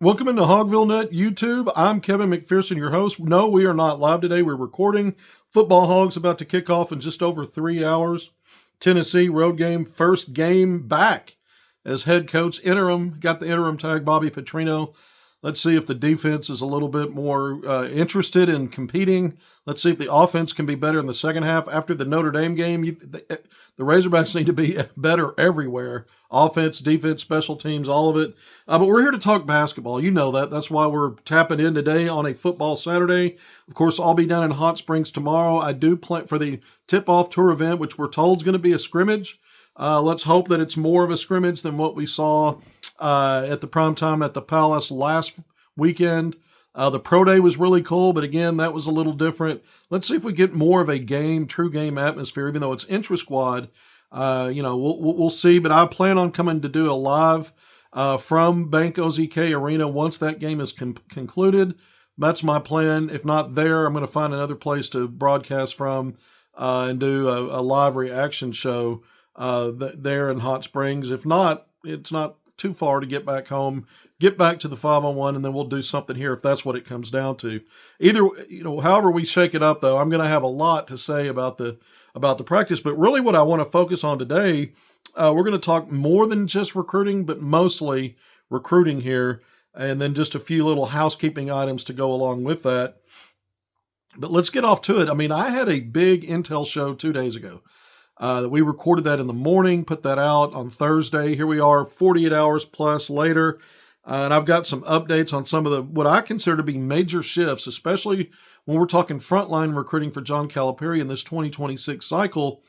Welcome into HogvilleNET YouTube. I'm Kevin McPherson, your host. No, we are not live today. We're recording. Football Hogs about to kick off in just over 3 hours. Tennessee road game, first game back as head coach interim. Got the interim tag, Bobby Petrino. Let's see if the defense is a little bit more interested in competing. Let's see if the offense can be better in the second half. After the Notre Dame game, the Razorbacks need to be better everywhere. Offense, defense, special teams, all of it. But we're here to talk basketball. You know that. That's why we're tapping in today on a football Saturday. Of course, I'll be down in Hot Springs tomorrow. I do plan for the tip-off tour event, which we're told is going to be a scrimmage. Let's hope that it's more of a scrimmage than what we saw at the prime time at the Palace last weekend. The pro day was really cool, but again, that was a little different. Let's see if we get more of a game, true game atmosphere, even though it's intra-squad. We'll see, but I plan on coming to do a live from Bank OZK Arena once that game is concluded. That's my plan. If not there, I'm going to find another place to broadcast from and do a live reaction show there in Hot Springs. If not, it's not too far to get back home, get back to the 5-on-1, and then we'll do something here if that's what it comes down to. However we shake it up, though, I'm going to have a lot to say about the practice. But really what I want to focus on today, we're going to talk more than just recruiting, but mostly recruiting here, and then just a few little housekeeping items to go along with that. But let's get off to it. I mean, I had a big intel show 2 days ago. We recorded that in the morning, put that out on Thursday. Here we are 48 hours plus later. And I've got some updates on some of what I consider to be major shifts, especially when we're talking frontline recruiting for John Calipari in this 2026 cycle,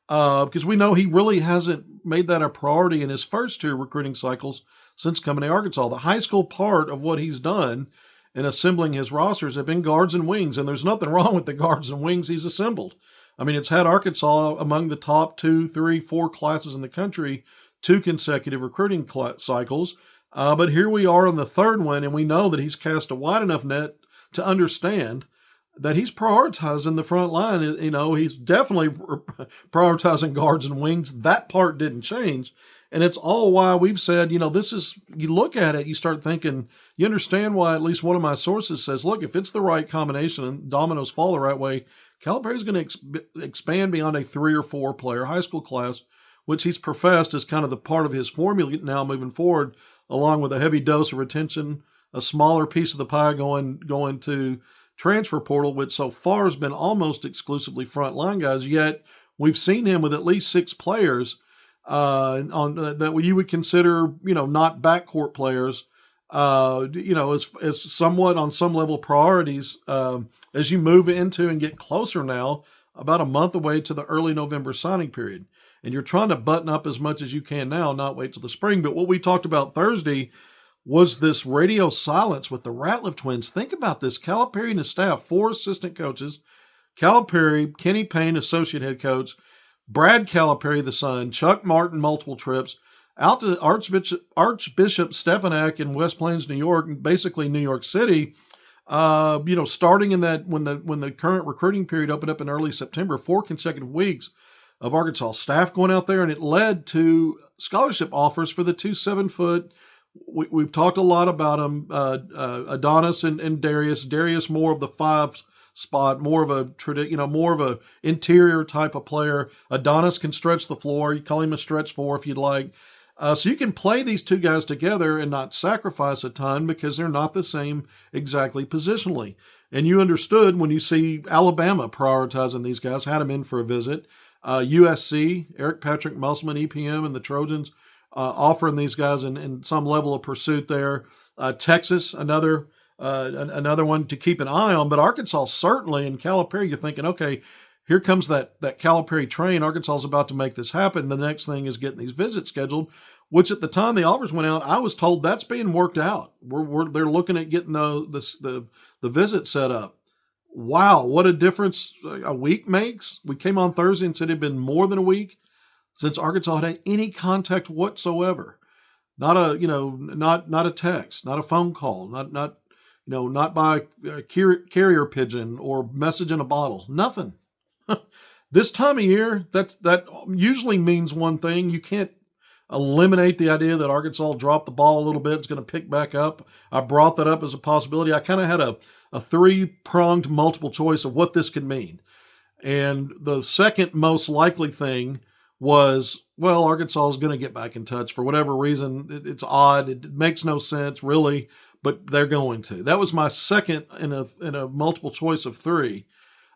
because we know he really hasn't made that a priority in his first two recruiting cycles since coming to Arkansas. The high school part of what he's done in assembling his rosters have been guards and wings, and there's nothing wrong with the guards and wings he's assembled. I mean, it's had Arkansas among the top 2, 3, 4 classes in the country, 2 consecutive recruiting cycles. But here we are on the third one, and we know that he's cast a wide enough net to understand that he's prioritizing the front line. He's definitely prioritizing guards and wings. That part didn't change. And it's all why we've said, you look at it, you start thinking, you understand why at least one of my sources says, look, if it's the right combination and dominoes fall the right way, Calipari's going to expand beyond a 3 or 4 player high school class, which he's professed as kind of the part of his formula now moving forward, along with a heavy dose of retention, a smaller piece of the pie going to transfer portal, which so far has been almost exclusively frontline guys. Yet we've seen him with at least 6 players on that you would consider, not backcourt players, as somewhat on some level priorities as you move into and get closer now, about a month away to the early November signing period. And you're trying to button up as much as you can now, not wait till the spring. But what we talked about Thursday was this radio silence with the Ratliff twins. Think about this. Calipari and his staff, 4 assistant coaches, Calipari, Kenny Payne, associate head coach, Brad Calipari, the son, Chuck Martin, multiple trips, out to Archbishop Stepanak in West Plains, New York, basically New York City, starting in that when the current recruiting period opened up in early September, 4 consecutive weeks of Arkansas staff going out there, and it led to scholarship offers for the 2 7-foot. We've talked a lot about them, Adonis and Darius. Darius more of the 5 spot, more of a interior type of player. Adonis can stretch the floor. You call him a stretch 4 if you'd like. So you can play these 2 guys together and not sacrifice a ton because they're not the same exactly positionally. And you understood when you see Alabama prioritizing these guys, had them in for a visit. USC, Eric Patrick Musselman, EPM, and the Trojans offering these guys in some level of pursuit there. Texas, another one to keep an eye on. But Arkansas certainly, and Calipari, you're thinking, okay, here comes that Calipari train. Arkansas is about to make this happen. The next thing is getting these visits scheduled, which at the time the offers went out, I was told that's being worked out. They're looking at getting the visit set up. Wow, what a difference a week makes. We came on Thursday and said it had been more than a week since Arkansas had any contact whatsoever. Not a text, not a phone call, not by carrier pigeon or message in a bottle. Nothing. This time of year, that usually means one thing. You can't eliminate the idea that Arkansas dropped the ball a little bit. It's going to pick back up. I brought that up as a possibility. I kind of had a three-pronged multiple choice of what this could mean. And the second most likely thing was, well, Arkansas is going to get back in touch for whatever reason. It's odd. It makes no sense, really, but they're going to. That was my second in a multiple choice of three.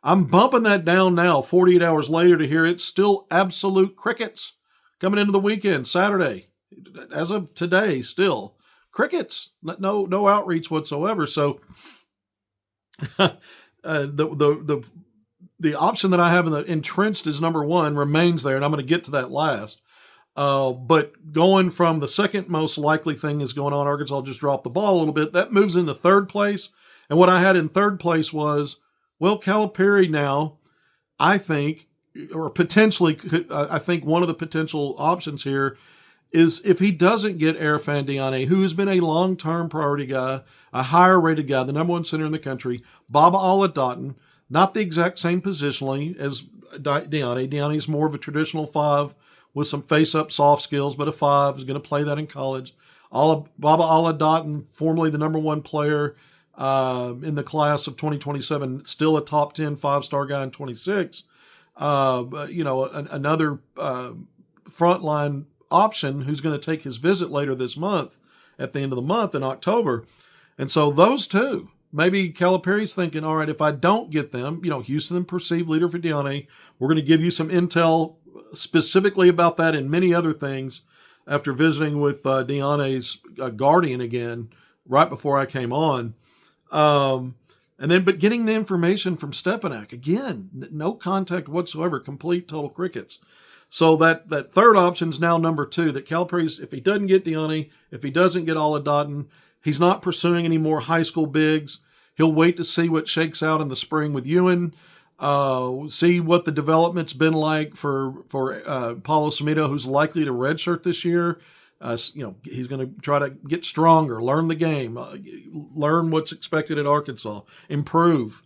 I'm bumping that down now, 48 hours later, to hear it's still absolute crickets coming into the weekend, Saturday. As of today, still crickets. No outreach whatsoever. So the option that I have entrenched as number one remains there, and I'm going to get to that last. But going from the second most likely thing is going on, Arkansas just dropped the ball a little bit. That moves into third place. And what I had in third place was, well, Calipari now, I think, or potentially, I think one of the potential options here is if he doesn't get Erfan Diane, who has been a long-term priority guy, a higher-rated guy, the number one center in the country, Baba Aladdin, not the exact same positionally as Diane. Diane's more of a traditional five with some face-up soft skills, but a five is going to play that in college. Baba Aladdin, formerly the number one player in the class of 2027, still a top 10 five-star guy in 26. Another frontline option who's going to take his visit later this month, at the end of the month in October. And so those two, maybe Calipari's thinking, all right, if I don't get them, Houston, perceived leader for Diane, we're going to give you some intel specifically about that and many other things after visiting with Diane's guardian again right before I came on. But getting the information from Stepanek, again, no contact whatsoever, complete total crickets. So that third option is now number two, that Calipari's, if he doesn't get Diane, if he doesn't get Aladdin, he's not pursuing any more high school bigs. He'll wait to see what shakes out in the spring with Ewan, see what the development's been like for Paulo Sumito, who's likely to redshirt this year. He's going to try to get stronger, learn the game, learn what's expected at Arkansas, improve.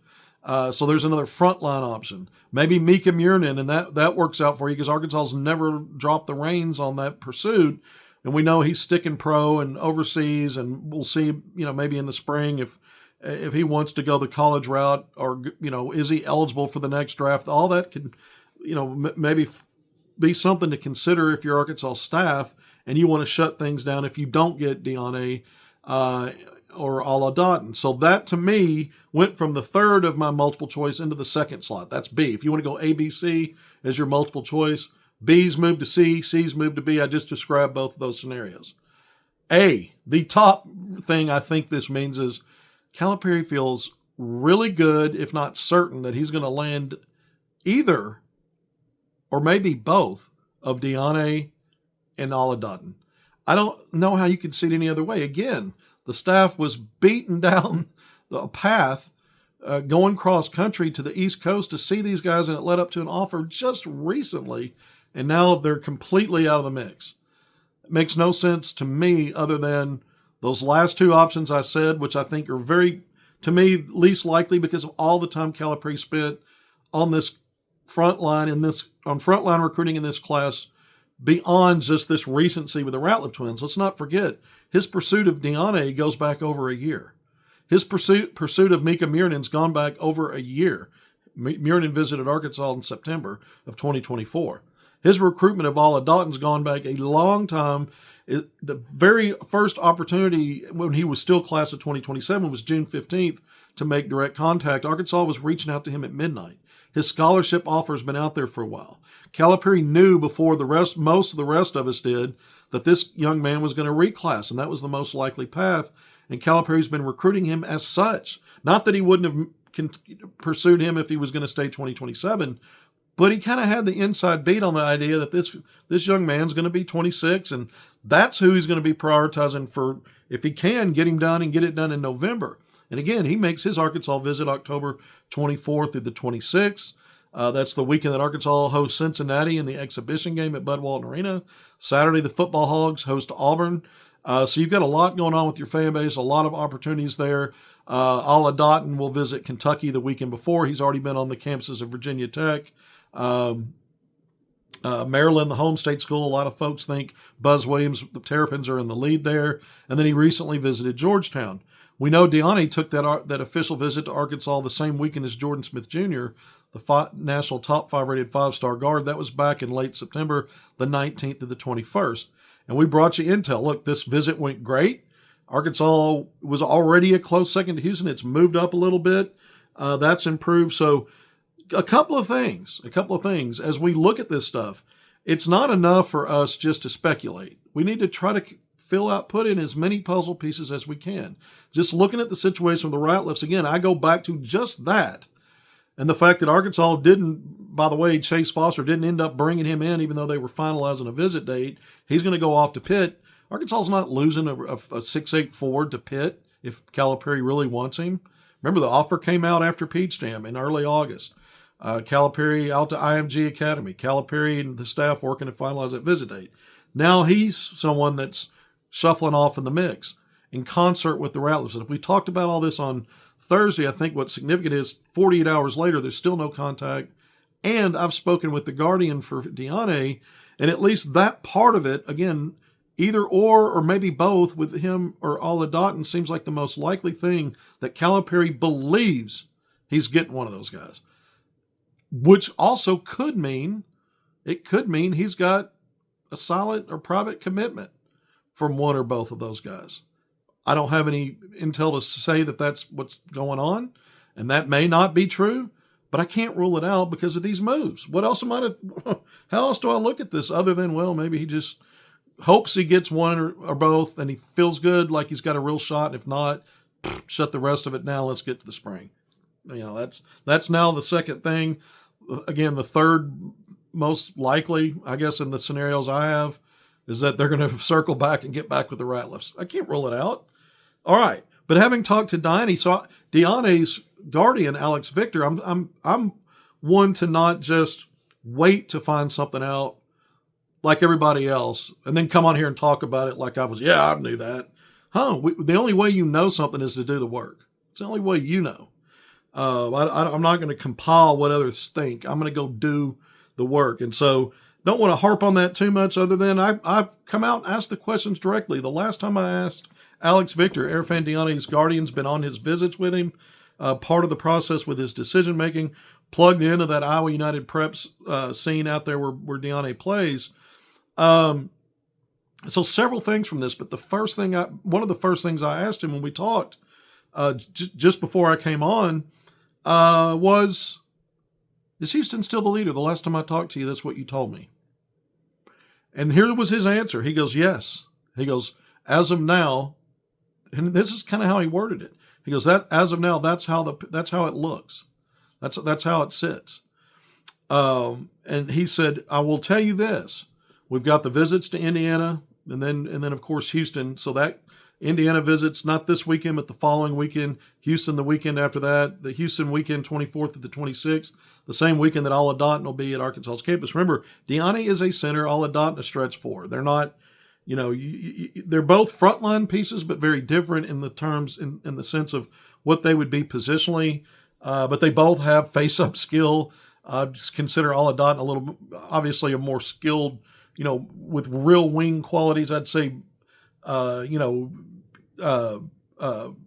So there's another frontline option. Maybe Mika Murnin, and that works out for you because Arkansas's never dropped the reins on that pursuit. And we know he's sticking pro and overseas, and we'll see, maybe in the spring if he wants to go the college route, or, is he eligible for the next draft? All that could, maybe be something to consider if you're Arkansas staff and you want to shut things down if you don't get Diane or Aladdin. So that, to me, went from the third of my multiple choice into the second slot. That's B. If you want to go A, B, C as your multiple choice, B's moved to C, C's moved to B. I just described both of those scenarios. A, the top thing I think this means is Calipari feels really good, if not certain, that he's going to land either or maybe both of Diane and Aladdin. I don't know how you could see it any other way. Again, the staff was beaten down the path going cross country to the East Coast to see these guys, and it led up to an offer just recently, and now they're completely out of the mix. It makes no sense to me other than those last two options I said, which I think are very, to me, least likely because of all the time Calipari spent on this frontline on frontline recruiting in this class beyond just this recency with the Ratliff twins. Let's not forget, his pursuit of Diane goes back over a year. His pursuit of Mika Murnin's gone back over a year. Murnin visited Arkansas in September of 2024. His recruitment of Aladdin's gone back a long time. The very first opportunity when he was still class of 2027 was June 15th to make direct contact. Arkansas was reaching out to him at midnight. His scholarship offer has been out there for a while. Calipari knew before most of the rest of us did, that this young man was going to reclass, and that was the most likely path. And Calipari's been recruiting him as such. Not that he wouldn't have pursued him if he was going to stay 2027, but he kind of had the inside beat on the idea that this young man's going to be 26, and that's who he's going to be prioritizing for, if he can, get him done and get it done in November. And again, he makes his Arkansas visit October 24th through the 26th. That's the weekend that Arkansas hosts Cincinnati in the exhibition game at Bud Walton Arena. Saturday, the Football Hogs host Auburn. So you've got a lot going on with your fan base, a lot of opportunities there. Aladdin will visit Kentucky the weekend before. He's already been on the campuses of Virginia Tech. Maryland, the home state school, a lot of folks think Buzz Williams, the Terrapins, are in the lead there. And then he recently visited Georgetown. We know Diane took that official visit to Arkansas the same weekend as Jordan Smith Jr., the national top 5 rated 5-star guard. That was back in late September, the 19th to the 21st. And we brought you intel. Look, this visit went great. Arkansas was already a close second to Houston. It's moved up a little bit. That's improved. So a couple of things as we look at this stuff. It's not enough for us just to speculate. We need to try to put in as many puzzle pieces as we can. Just looking at the situation with the Ratliffs, again, I go back to just that. And the fact that Arkansas didn't, by the way, Chase Foster didn't end up bringing him in, even though they were finalizing a visit date. He's going to go off to Pitt. Arkansas's not losing a 6'8" forward to Pitt if Calipari really wants him. Remember, the offer came out after Peach Jam in early August. Calipari out to IMG Academy. Calipari and the staff working to finalize that visit date. Now he's someone that's shuffling off in the mix in concert with the Ratliffs. And if we talked about all this on Thursday, I think what's significant is 48 hours later, there's still no contact. And I've spoken with the guardian for Diane, and at least that part of it, again, either or maybe both with him or Aladatin seems like the most likely thing that Calipari believes he's getting one of those guys. Which also could mean he's got a solid or private commitment from one or both of those guys. I don't have any intel to say that that's what's going on, and that may not be true, but I can't rule it out because of these moves. How else do I look at this other than, well, maybe he just hopes he gets one or both and he feels good like he's got a real shot. And if not, shut the rest of it down. Let's get to the spring. That's now the second thing. Again, the third most likely, I guess, in the scenarios I have, is that they're going to circle back and get back with the Ratliffs. I can't rule it out. All right. But having talked to Diane's guardian, Alex Victor, I'm one to not just wait to find something out like everybody else and then come on here and talk about it like I knew that. The only way you know something is to do the work. It's the only way you know. I'm not going to compile what others think. I'm going to go do the work. And so don't want to harp on that too much other than I've come out and asked the questions directly. The last time I asked Alex Victor, Erfan Diane's guardian's been on his visits with him, part of the process with his decision-making, plugged into that Iowa United Preps scene out there where Diane plays. So several things from this, but one of the first things I asked him when we talked just before I came on was, is Houston still the leader? The last time I talked to you, that's what you told me. And here was his answer. He goes, yes. He goes, as of now, and this is kind of how he worded it. He goes, that as of now, that's how it looks. That's how it sits. And he said, I will tell you this. We've got the visits to Indiana and then of course Houston. So that Indiana visits not this weekend, but the following weekend. Houston the weekend after that. The Houston weekend, 24th to the 26th. The same weekend that Aladatin will be at Arkansas's campus. Remember, Diane is a center, Aladatin a stretch four. They're not, they're both frontline pieces, but very different in the terms, in the sense of what they would be positionally. But they both have face-up skill. Just consider Aladatin obviously a more skilled, with real wing qualities. I'd say,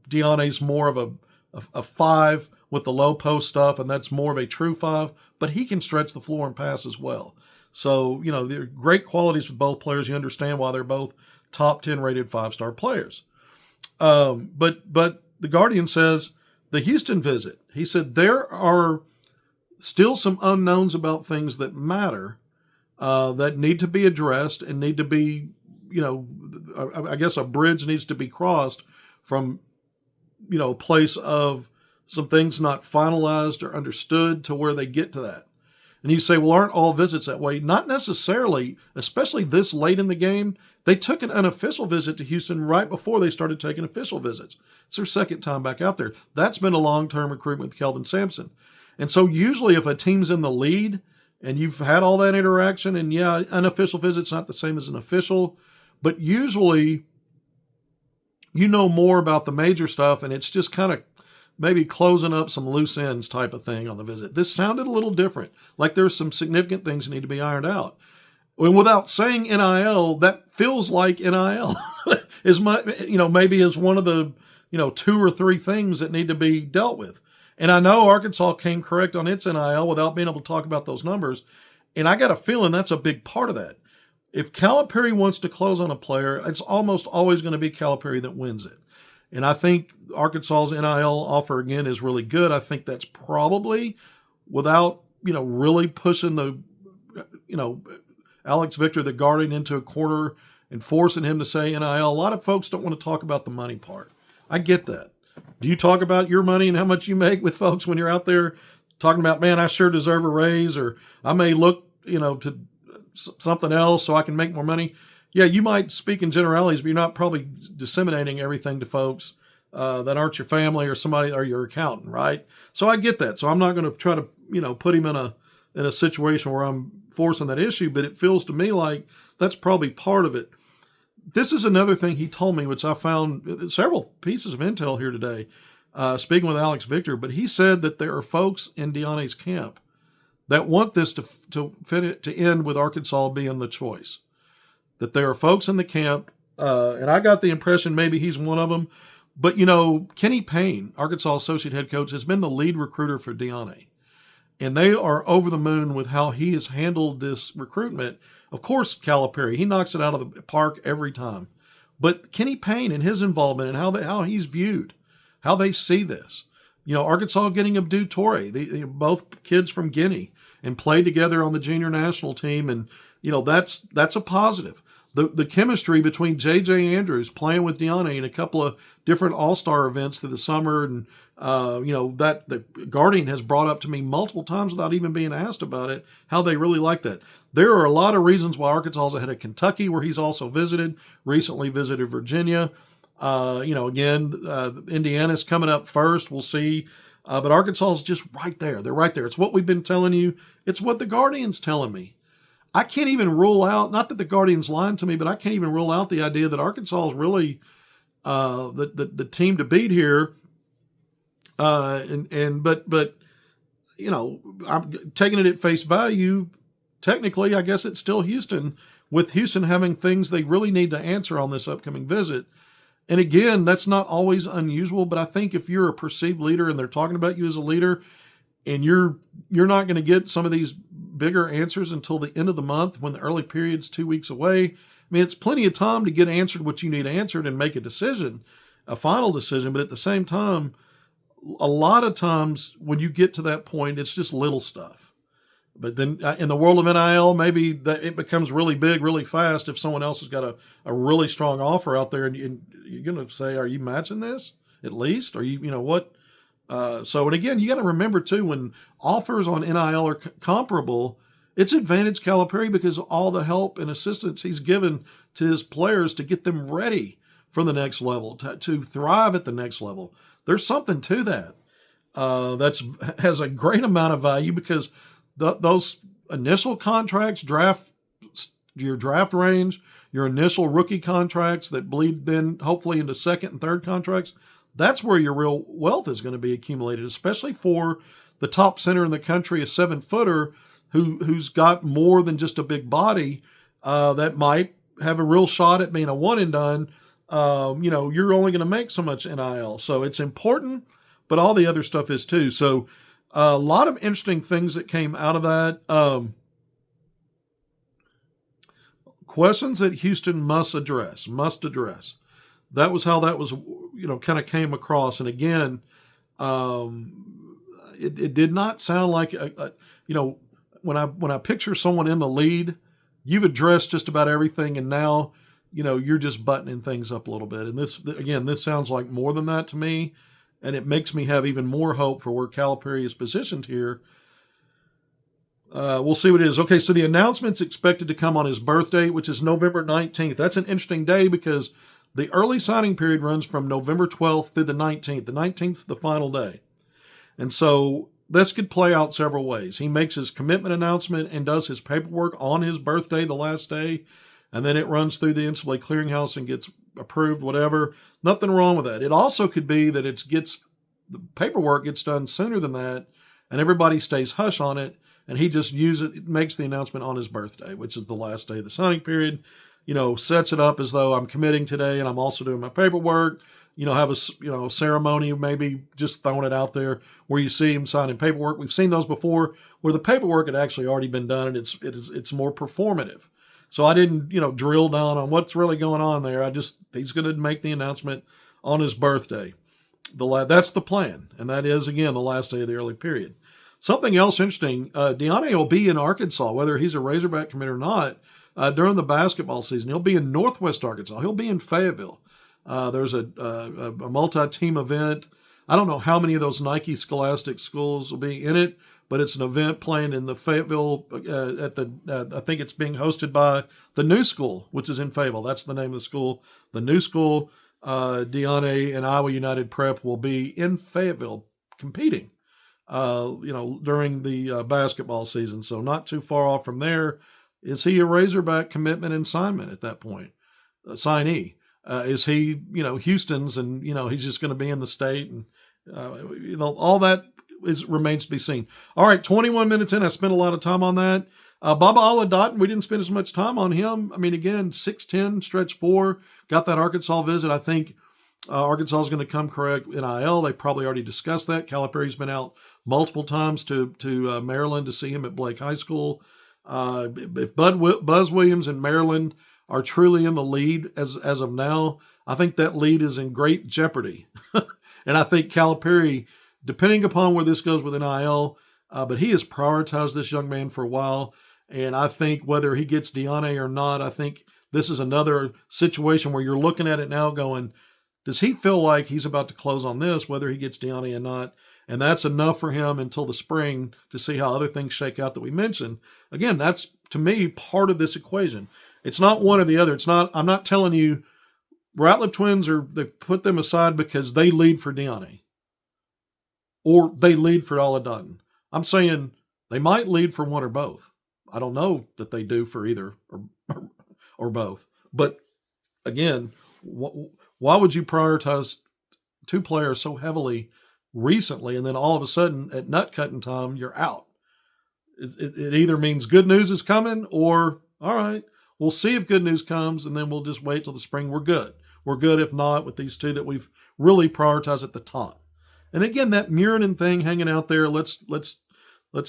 Diane's more of a five with the low post stuff, and that's more of a true five, but he can stretch the floor and pass as well. So, there are great qualities with both players. You understand why they're both top 10 rated 5-star players. But the Guardian says the Houston visit, he said there are still some unknowns about things that matter, that need to be addressed and need to be, I guess a bridge needs to be crossed from, a place of some things not finalized or understood to where they get to that. And you say, well, aren't all visits that way? Not necessarily, especially this late in the game. They took an unofficial visit to Houston right before they started taking official visits. It's their second time back out there. That's been a long-term recruitment with Kelvin Sampson. And so usually if a team's in the lead and you've had all that interaction, and yeah, unofficial visit's not the same as an official, but usually you know more about the major stuff, and it's just kind of maybe closing up some loose ends type of thing on the visit. This sounded a little different, like there's some significant things that need to be ironed out. Well, without saying NIL, that feels like NIL is maybe is one of the 2 or 3 things that need to be dealt with. And I know Arkansas came correct on its NIL without being able to talk about those numbers. And I got a feeling that's a big part of that. If Calipari wants to close on a player, it's almost always going to be Calipari that wins it. And I think Arkansas's NIL offer, again, is really good. I think that's probably, without, really pushing the, Alex Victor, the guardian, into a corner and forcing him to say NIL. A lot of folks don't want to talk about the money part. I get that. Do you talk about your money and how much you make with folks when you're out there talking about, man, I sure deserve a raise, or I may look, to something else so I can make more money? Yeah, you might speak in generalities, but you're not probably disseminating everything to folks that aren't your family or somebody or your accountant, right? So I get that. So I'm not going to try to, put him in a situation where I'm forcing that issue, but it feels to me like that's probably part of it. This is another thing he told me, which I found several pieces of intel here today, speaking with Alex Victor, but he said that there are folks in Diane's camp that want this to end with Arkansas being the choice. That there are folks in the camp, and I got the impression maybe he's one of them, but Kenny Payne, Arkansas associate head coach, has been the lead recruiter for Diane. And they are over the moon with how he has handled this recruitment. Of course, Calipari, he knocks it out of the park every time. But Kenny Payne and his involvement and how he's viewed, how they see this. Arkansas getting Abdou Toure, they both kids from Guinea, and played together on the junior national team. And, that's a positive. The chemistry between J.J. Andrews playing with Diane in a couple of different all-star events through the summer, and that the Guardian has brought up to me multiple times without even being asked about it, how they really like that. There are a lot of reasons why Arkansas is ahead of Kentucky, where he's also recently visited Virginia. Indiana's coming up first. We'll see. But Arkansas is just right there. They're right there. It's what we've been telling you. It's what the Guardian's telling me. I can't even rule out, not that the Guardian's lying to me, but I can't even rule out the idea that Arkansas is really the team to beat here. But I'm taking it at face value. Technically, I guess it's still Houston, with Houston having things they really need to answer on this upcoming visit. And again, that's not always unusual, but I think if you're a perceived leader and they're talking about you as a leader, and you're not going to get some of these bigger answers until the end of the month, when the early period's 2 weeks away. I mean, it's plenty of time to get answered what you need answered and make a decision, a final decision. But at the same time, a lot of times when you get to that point, it's just little stuff. But then in the world of NIL, maybe it becomes really big, really fast if someone else has got a really strong offer out there, and you're going to say, are you matching this at least? Or what? And again, you got to remember too, when offers on NIL are comparable, it's advantage Calipari because of all the help and assistance he's given to his players to get them ready for the next level, to thrive at the next level. There's something to that. Has a great amount of value because those initial contracts, your draft range, your initial rookie contracts that bleed then hopefully into second and third contracts, that's where your real wealth is going to be accumulated, especially for the top center in the country, a 7-footer who's got more than just a big body that might have a real shot at being a one and done. You're only going to make so much NIL. So it's important, but all the other stuff is too. So a lot of interesting things that came out of that. Questions that Houston must address. That was how that was, kind of came across. And again, it did not sound like, when I picture someone in the lead, you've addressed just about everything, and now, you're just buttoning things up a little bit. And this sounds like more than that to me, and it makes me have even more hope for where Calipari is positioned here. We'll see what it is. Okay, so the announcement's expected to come on his birthday, which is November 19th. That's an interesting day because the early signing period runs from November 12th through the 19th. The 19th is the final day. And so this could play out several ways. He makes his commitment announcement and does his paperwork on his birthday, the last day, and then it runs through the NCAA clearinghouse and gets approved, whatever. Nothing wrong with that. It also could be that it gets the paperwork gets done sooner than that, and everybody stays hush on it, and he just makes the announcement on his birthday, which is the last day of the signing period. Sets it up as though I'm committing today and I'm also doing my paperwork. Have a ceremony, maybe just throwing it out there where you see him signing paperwork. We've seen those before where the paperwork had actually already been done and it's more performative. So I didn't, drill down on what's really going on there. He's going to make the announcement on his birthday. That's the plan. And that is, again, the last day of the early period. Something else interesting, Diane will be in Arkansas, whether he's a Razorback commit or not, during the basketball season. He'll be in Northwest Arkansas. He'll be in Fayetteville. There's a multi-team event. I don't know how many of those Nike Scholastic schools will be in it, but it's an event playing in the Fayetteville I think it's being hosted by the New School, which is in Fayetteville. That's the name of the school. The New School, Diane and Iowa United Prep will be in Fayetteville competing, during the basketball season. So not too far off from there. Is he a Razorback commitment and assignment at that point? Signee. Is he, Houston's and, he's just going to be in the state and, all that remains to be seen. All right, 21 minutes in. I spent a lot of time on that. Baba Aladdin, we didn't spend as much time on him. I mean, again, 6'10", stretch 4, got that Arkansas visit. I think Arkansas is going to come correct NIL. They probably already discussed that. Calipari's been out multiple times to Maryland to see him at Blake High School. If Buzz Williams and Maryland are truly in the lead as of now, I think that lead is in great jeopardy. And I think Calipari, depending upon where this goes with NIL, but he has prioritized this young man for a while. And I think whether he gets Diane or not, I think this is another situation where you're looking at it now going, does he feel like he's about to close on this, whether he gets Diane or not? And that's enough for him until the spring to see how other things shake out that we mentioned. Again, that's, to me, part of this equation. It's not one or the other. I'm not telling you Ratliff twins they put them aside because they lead for Diane or they lead for Aladdin. I'm saying they might lead for one or both. I don't know that they do for either or both. But again, why would you prioritize two players so heavily recently and then all of a sudden at nut cutting time you're out? It either means good news is coming or, all right, we'll see if good news comes and then we'll just wait till the spring. We're good. We're good if not with these two that we've really prioritized at the top. And again, that Murin thing hanging out there, let's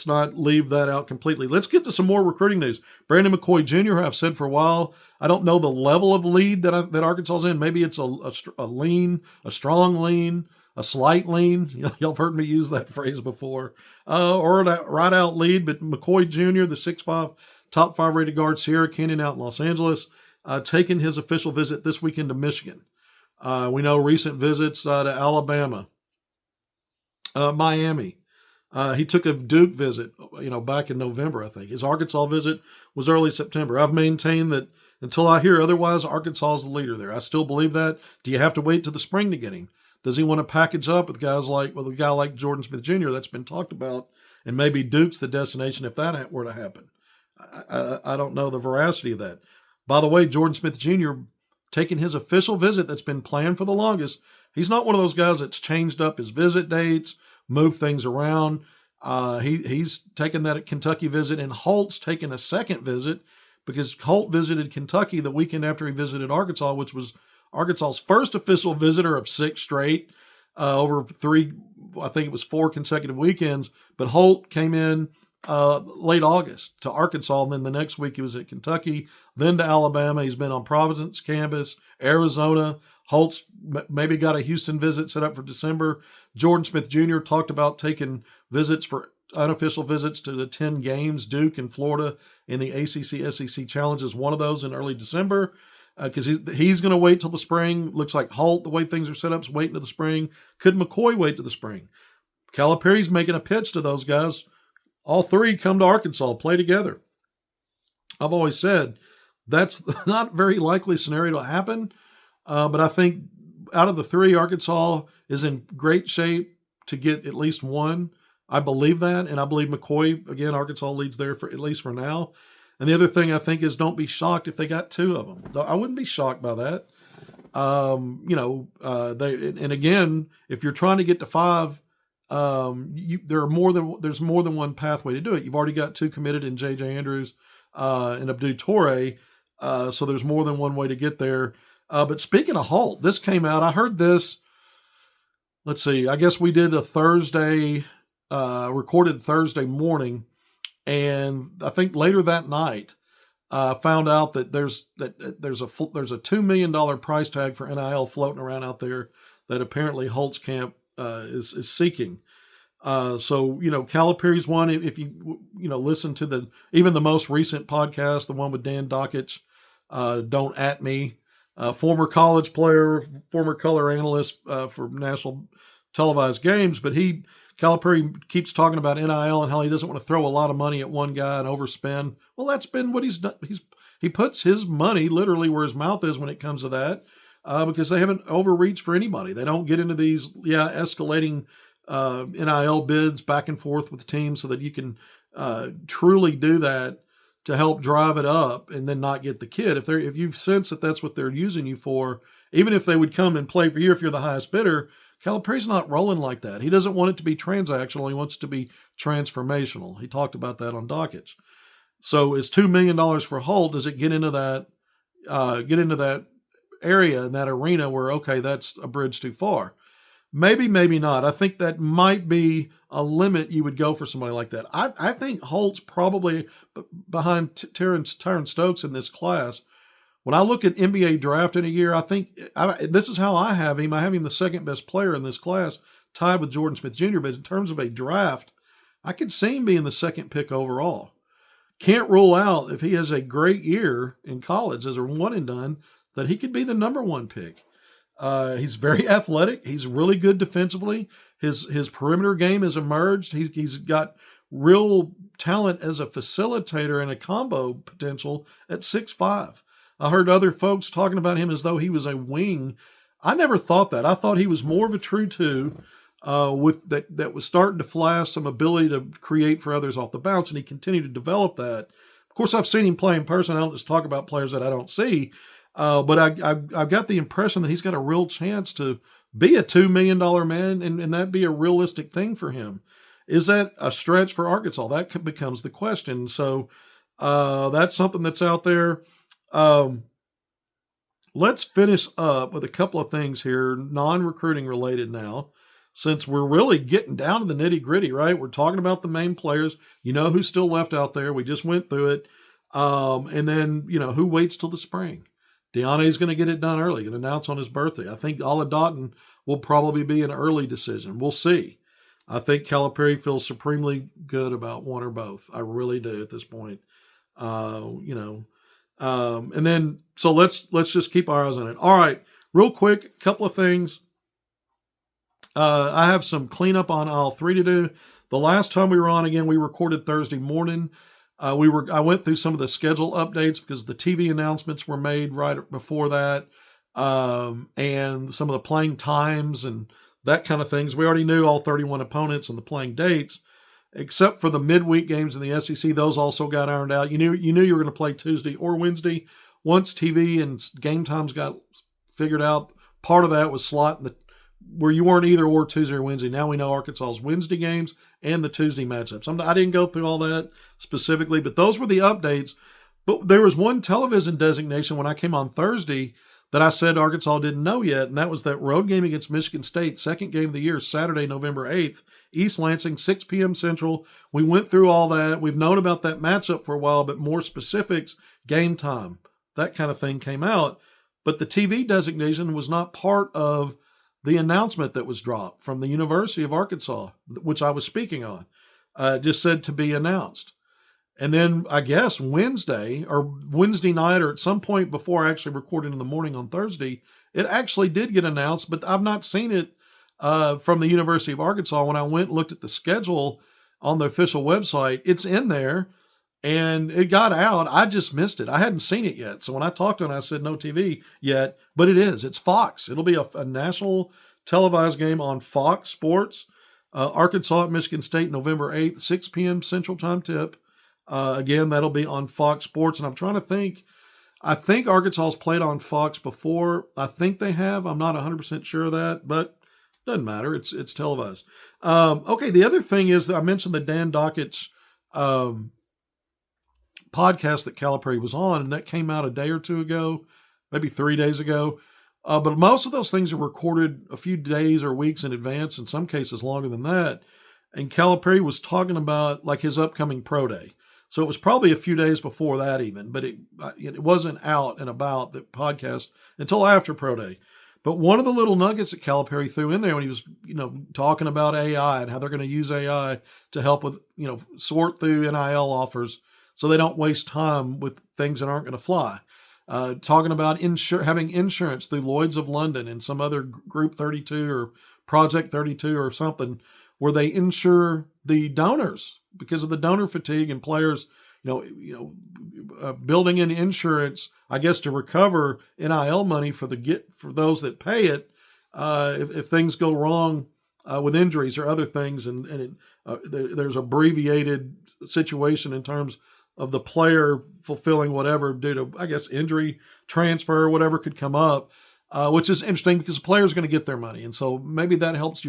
not leave that out completely. Let's get to some more recruiting news. Brandon McCoy Jr., who I've said for a while, I don't know the level of lead that Arkansas is in. Maybe it's a lean, a strong lean, a slight lean. Y'all have heard me use that phrase before. Or a right out lead, but McCoy Jr., the 6'5", top 5 rated guard, Sierra Canyon out in Los Angeles, taking his official visit this weekend to Michigan. We know recent visits to Alabama, Miami. He took a Duke visit, back in November, I think. His Arkansas visit was early September. I've maintained that until I hear otherwise, Arkansas is the leader there. I still believe that. Do you have to wait to the spring to get him? Does he want to package up with a guy like Jordan Smith Jr. that's been talked about, and maybe Duke's the destination if that were to happen? I don't know the veracity of that. By the way, Jordan Smith Jr. taking his official visit that's been planned for the longest. He's not one of those guys that's changed up his visit dates, moved things around. He's taken that Kentucky visit, and Holt's taken a second visit because Holt visited Kentucky the weekend after he visited Arkansas, which was Arkansas's first official visitor of 6 straight over 4 consecutive weekends. But Holt came in late August to Arkansas, and then the next week he was at Kentucky, then to Alabama. He's been on Providence campus, Arizona. Holt's maybe got a Houston visit set up for December. Jordan Smith Jr. talked about taking visits for unofficial visits to the 10 games, Duke and Florida in the ACC SEC Challenge is one of those in early December because he's going to wait till the spring. Looks like Holt, the way things are set up, is waiting to the spring. Could McCoy wait to the spring? Calipari's making a pitch to those guys. All three come to Arkansas, play together. I've always said that's not a very likely scenario to happen, but I think out of the three, Arkansas is in great shape to get at least one. I believe that, and I believe McCoy, again, Arkansas leads there for at least for now. And the other thing I think is don't be shocked if they got 2 of them. I wouldn't be shocked by that. And again, if you're trying to get to 5, there's more than one pathway to do it. You've already got 2 committed in J.J. Andrews and Abdou Toure, so there's more than one way to get there. But speaking of Holt, this came out. I heard this. Let's see. I guess we did a Thursday, recorded Thursday morning, and I think later that night, found out that there's a $2 million price tag for NIL floating around out there that apparently Holt's camp is seeking. So Calipari's one. If you listen to even the most recent podcast, the one with Dan Dockich, Don't At Me, former college player, former color analyst for national televised games, but Calipari keeps talking about NIL and how he doesn't want to throw a lot of money at one guy and overspend. Well, that's been what he's done. He puts his money literally where his mouth is when it comes to that, because they haven't overreached for anybody. They don't get into these escalating NIL bids back and forth with teams so that you can truly do that to help drive it up and then not get the kid. If you sense that that's what they're using you for, even if they would come and play for you if you're the highest bidder, Calipari's not rolling like that. He doesn't want it to be transactional. He wants it to be transformational. He talked about that on Dockage. So is $2 million for Holt? Does it get into that area, in that arena where, okay, that's a bridge too far? Maybe, maybe not. I think that might be a limit you would go for somebody like that. I think Holt's probably behind Tyron Stokes in this class. When I look at NBA draft in a year, I think this is how I have him. I have him the second best player in this class, tied with Jordan Smith Jr. But in terms of a draft, I could see him being the second pick overall. Can't rule out, if he has a great year in college as a one and done, that he could be the number 1 pick. He's very athletic. He's really good defensively. His perimeter game has emerged. He's got real talent as a facilitator and a combo potential at 6'5". I heard other folks talking about him as though he was a wing. I never thought that. I thought he was more of a true 2 with that was starting to flash some ability to create for others off the bounce, and he continued to develop that. Of course, I've seen him play in person. I don't just talk about players that I don't see. But I've got the impression that he's got a real chance to be a $2 million man, and that be a realistic thing for him. Is that a stretch for Arkansas? That becomes the question. So that's something that's out there. Let's finish up with a couple of things here, non-recruiting related now, since we're really getting down to the nitty-gritty, right? We're talking about the main players. You know who's still left out there. We just went through it. And then, who waits till the spring? Diane is going to get it done early and announce on his birthday. I think Ola Dotton will probably be an early decision. We'll see. I think Calipari feels supremely good about one or both. I really do at this point. And then, so let's just keep our eyes on it. All right, real quick, a couple of things. I have some cleanup on aisle 3 to do. The last time we were on, again, we recorded Thursday morning. I went through some of the schedule updates because the TV announcements were made right before that, and some of the playing times and that kind of things. We already knew all 31 opponents and the playing dates, except for the midweek games in the SEC. Those also got ironed out. You knew you were going to play Tuesday or Wednesday. Once TV and game times got figured out, part of that was slotting where you weren't either or Tuesday or Wednesday. Now we know Arkansas's Wednesday games and the Tuesday matchups. I didn't go through all that specifically, but those were the updates. But there was one television designation when I came on Thursday that I said Arkansas didn't know yet, and that was that road game against Michigan State, second game of the year, Saturday, November 8th, East Lansing, 6 p.m. Central. We went through all that. We've known about that matchup for a while, but more specifics, game time, that kind of thing came out. But the TV designation was not part of the announcement that was dropped from the University of Arkansas, which I was speaking on. Just said to be announced. And then I guess Wednesday night, or at some point before I actually recorded in the morning on Thursday, it actually did get announced, but I've not seen it from the University of Arkansas. When I went and looked at the schedule on the official website, it's in there, and it got out. I just missed it. I hadn't seen it yet. So when I talked to him, I said no TV yet, but it is. It's Fox. It'll be a national televised game on Fox Sports. Arkansas at Michigan State, November 8th, 6 p.m. Central Time tip. Again, that'll be on Fox Sports. And I'm trying to think, I think Arkansas's played on Fox before. I think they have. I'm not 100% sure of that, but doesn't matter. It's televised. Okay, the other thing is that I mentioned the Dan Dockett's um, podcast that Calipari was on, and that came out a day or two ago, maybe 3 days ago. But most of those things are recorded a few days or weeks in advance, in some cases longer than that. And Calipari was talking about like his upcoming pro day. So it was probably a few days before that even, but it wasn't out and about, the podcast, until after pro day. But one of the little nuggets that Calipari threw in there when he was, talking about AI and how they're going to use AI to help with, sort through NIL offers so they don't waste time with things that aren't going to fly. Talking about having insurance through Lloyd's of London and some other Group 32 or Project 32 or something, where they insure the donors because of the donor fatigue and players, building in insurance, I guess, to recover NIL money for those that pay it if things go wrong with injuries or other things, and there's abbreviated situation in terms of the player fulfilling whatever due to, I guess, injury, transfer, whatever could come up, which is interesting because the player is going to get their money. And so maybe that helps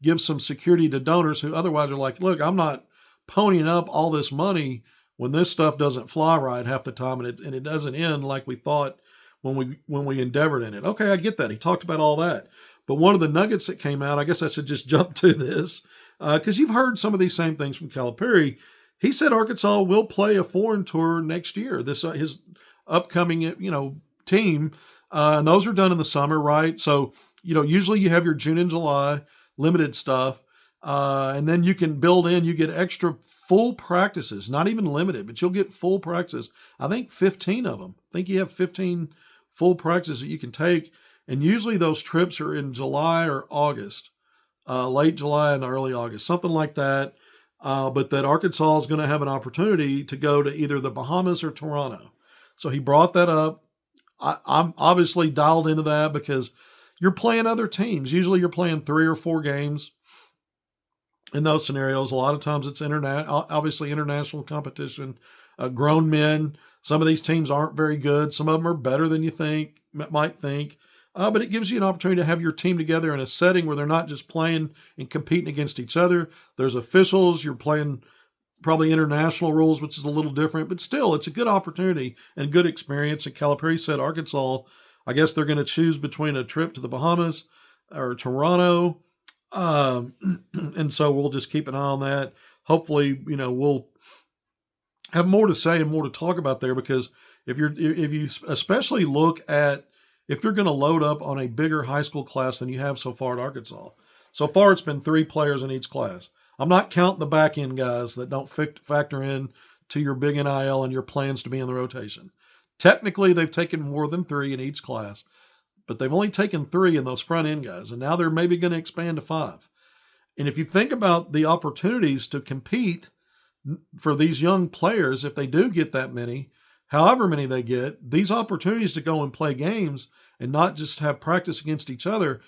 give some security to donors who otherwise are like, look, I'm not ponying up all this money when this stuff doesn't fly right half the time, and it doesn't end like we thought when we endeavored in it. Okay, I get that. He talked about all that. But one of the nuggets that came out, I guess I should just jump to this, because you've heard some of these same things from Calipari. He said Arkansas will play a foreign tour next year. This his upcoming team, and those are done in the summer, right? So usually you have your June and July limited stuff, and then you can build in. You get extra full practices, not even limited, but you'll get full practices. I think 15 of them. I think you have 15 full practices that you can take, and usually those trips are in July or August, late July and early August, something like that. But that Arkansas is going to have an opportunity to go to either the Bahamas or Toronto. So he brought that up. I'm obviously dialed into that because you're playing other teams. Usually you're playing 3 or 4 games in those scenarios. A lot of times it's obviously international competition, grown men. Some of these teams aren't very good. Some of them are better than you might think. But it gives you an opportunity to have your team together in a setting where they're not just playing and competing against each other. There's officials. You're playing probably international rules, which is a little different. But still, it's a good opportunity and good experience. And Calipari said Arkansas, I guess they're going to choose between a trip to the Bahamas or Toronto. And so we'll just keep an eye on that. Hopefully, we'll have more to say and more to talk about there, because if you especially look at, if you're going to load up on a bigger high school class than you have so far at Arkansas. So far, it's been 3 players in each class. I'm not counting the back end guys that don't factor in to your big NIL and your plans to be in the rotation. Technically, they've taken more than 3 in each class, but they've only taken 3 in those front end guys, and now they're maybe going to expand to 5. And if you think about the opportunities to compete for these young players, if they do get that many, however many they get, these opportunities to go and play games and not just have practice against each other,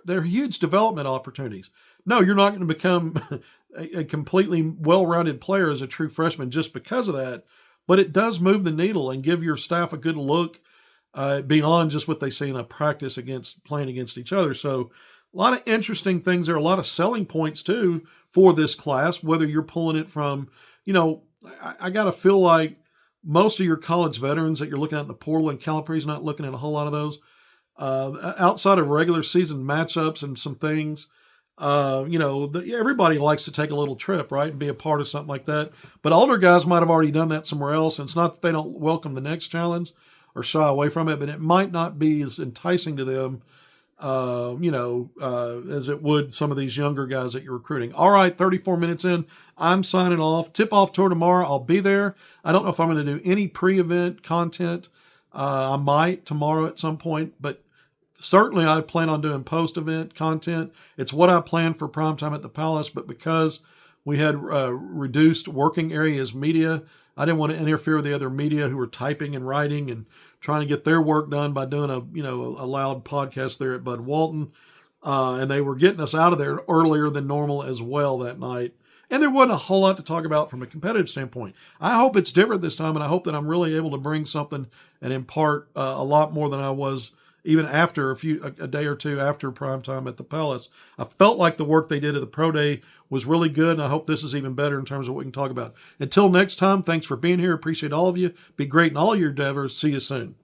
they're huge development opportunities. No, you're not going to become a completely well-rounded player as a true freshman just because of that, but it does move the needle and give your staff a good look beyond just what they see in a practice playing against each other. So a lot of interesting things there, a lot of selling points too for this class, whether you're pulling it from, I got to feel like most of your college veterans that you're looking at in the portal, and Calipari's not looking at a whole lot of those, outside of regular season matchups and some things, everybody likes to take a little trip, right, and be a part of something like that. But older guys might have already done that somewhere else, and it's not that they don't welcome the next challenge or shy away from it, but it might not be as enticing to them, as it would some of these younger guys that you're recruiting. All right, 34 minutes in, I'm signing off. Tip-off tour tomorrow. I'll be there. I don't know if I'm going to do any pre-event content. I might tomorrow at some point, but certainly I plan on doing post-event content. It's what I planned for primetime at the Palace, but because we had reduced working areas media, I didn't want to interfere with the other media who were typing and writing and trying to get their work done by doing a loud podcast there at Bud Walton. And they were getting us out of there earlier than normal as well that night. And there wasn't a whole lot to talk about from a competitive standpoint. I hope it's different this time, and I hope that I'm really able to bring something and impart a lot more than I was even after a day or two after prime time at the Palace. I felt like the work they did at the Pro Day was really good, and I hope this is even better in terms of what we can talk about. Until next time, thanks for being here. Appreciate all of you. Be great in all your endeavors. See you soon.